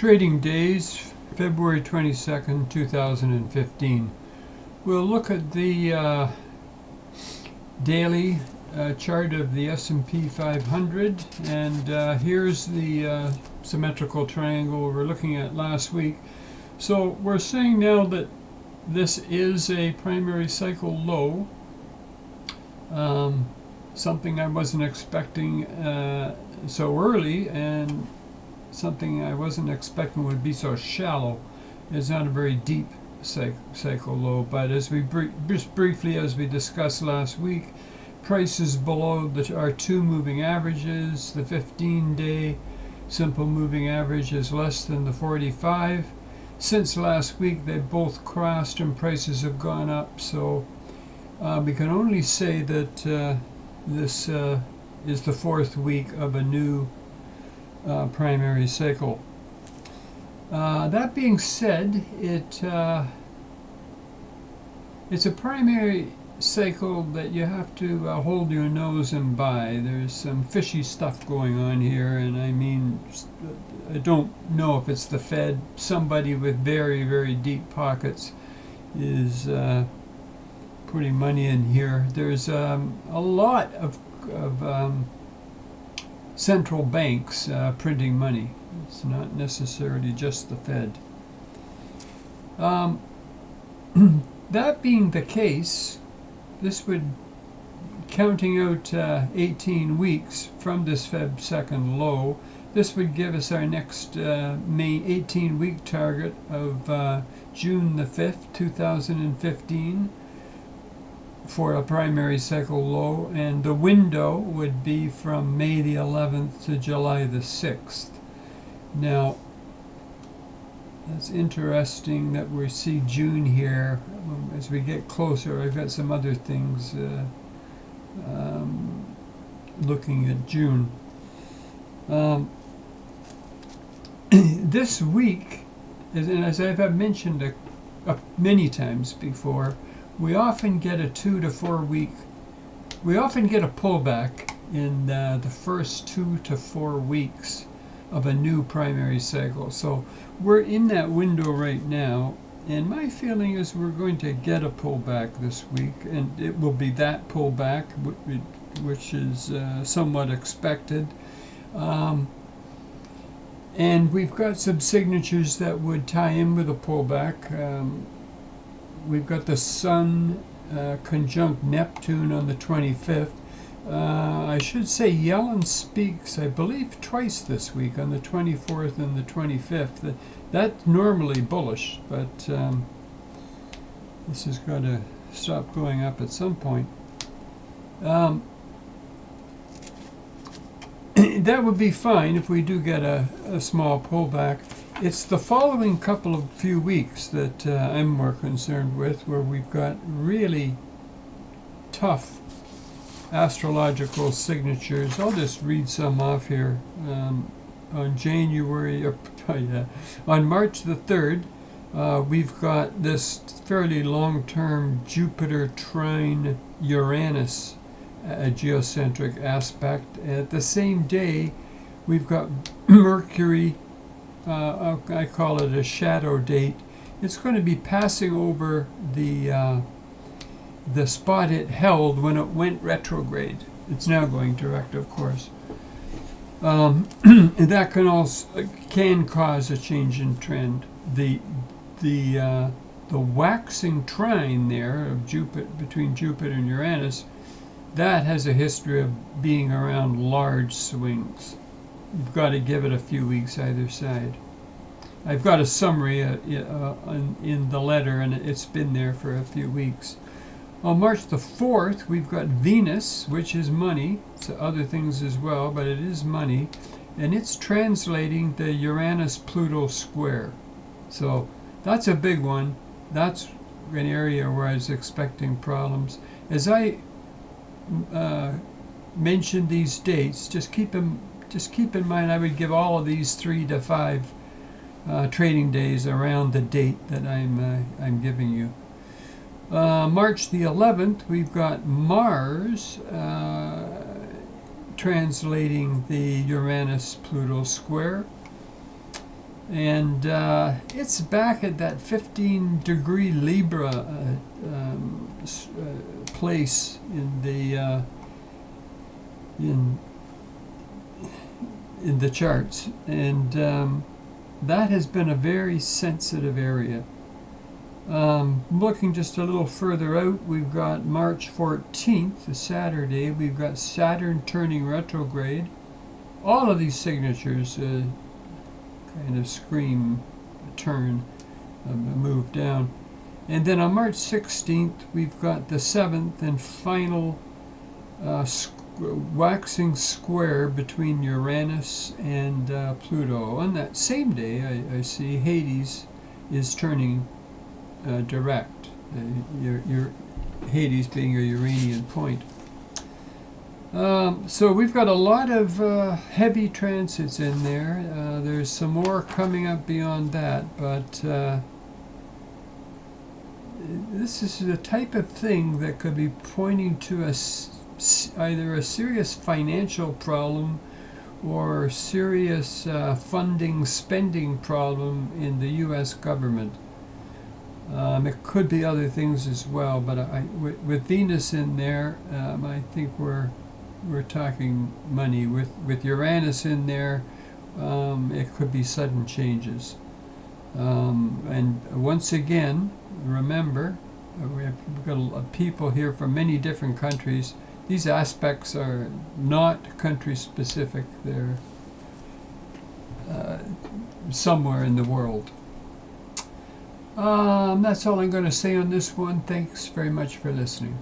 Trading days, February 22nd, 2015. We'll look at the daily chart of the SP 500, and here's the symmetrical triangle we were looking at last week. So we're saying now that this is a primary cycle low, something I wasn't expecting so early, and something I wasn't expecting would be so shallow. It's not a very deep cycle low, but as we just briefly, as we discussed last week, prices below our two moving averages. The 15-day simple moving average is less than the 45. Since last week, they've both crossed and prices have gone up. So we can only say that this is the fourth week of a new primary cycle. That being said, it's a primary cycle that you have to hold your nose and buy. There's some fishy stuff going on here, and I mean, I don't know if it's the Fed. Somebody with very, very deep pockets is putting money in here. There's a lot of central banks printing money. It's not necessarily just the Fed. That being the case, this would, counting out 18 weeks from this Feb 2nd low, this would give us our next main 18-week target of June the 5th, 2015. For a primary cycle low, and the window would be from May the 11th to July the 6th. Now, it's interesting that we see June here. As we get closer, I've got some other things looking at June. This week, and as I've mentioned many times before, we often get a 2 to 4 week, we often get a pullback in the first 2 to 4 weeks of a new primary cycle. So we're in that window right now, and my feeling is we're going to get a pullback this week, and it will be that pullback, which is somewhat expected. And we've got some signatures that would tie in with a pullback. We've got the Sun conjunct Neptune on the 25th. I should say Yellen speaks, I believe, twice this week, on the 24th and the 25th. That's normally bullish, but this has got to stop going up at some point. That would be fine if we do get a small pullback. It's the following few weeks that I'm more concerned with, where we've got really tough astrological signatures. I'll just read some off here. On March the 3rd, we've got this fairly long-term Jupiter trine Uranus geocentric aspect. At the same day, we've got Mercury, I call it a shadow date. It's going to be passing over the spot it held when it went retrograde. It's now going direct, of course. And that can cause a change in trend. The waxing trine there of Jupiter, between Jupiter and Uranus, that has a history of being around large swings. You've got to give it a few weeks either side. I've got a summary in the letter, and it's been there for a few weeks. On March the 4th, we've got Venus, which is money. So other things as well, but it is money. And it's translating the Uranus-Pluto square. So that's a big one. That's an area where I was expecting problems. As I mentioned these dates, just keep in mind I would give all of these 3 to 5 trading days around the date that I'm giving you. March the 11th, we've got Mars translating the Uranus-Pluto square. And it's back at that 15-degree Libra place in the in the charts, and that has been a very sensitive area. Looking just a little further out, we've got March 14th, a Saturday. We've got Saturn turning retrograde. All of these signatures kind of scream a turn, a move down. And then on March 16th, we've got the 7th and final waxing square between Uranus and Pluto. On that same day, I see Hades is turning direct, your Hades being your Uranian point. So we've got a lot of heavy transits in there. There's some more coming up beyond that, but this is the type of thing that could be pointing to either a serious financial problem or serious funding spending problem in the U.S. government. It could be other things as well, but with Venus in there, I think we're talking money. With Uranus in there, it could be sudden changes. And once again, remember, we've got people here from many different countries. These aspects are not country specific. They're somewhere in the world. That's all I'm going to say on this one. Thanks very much for listening.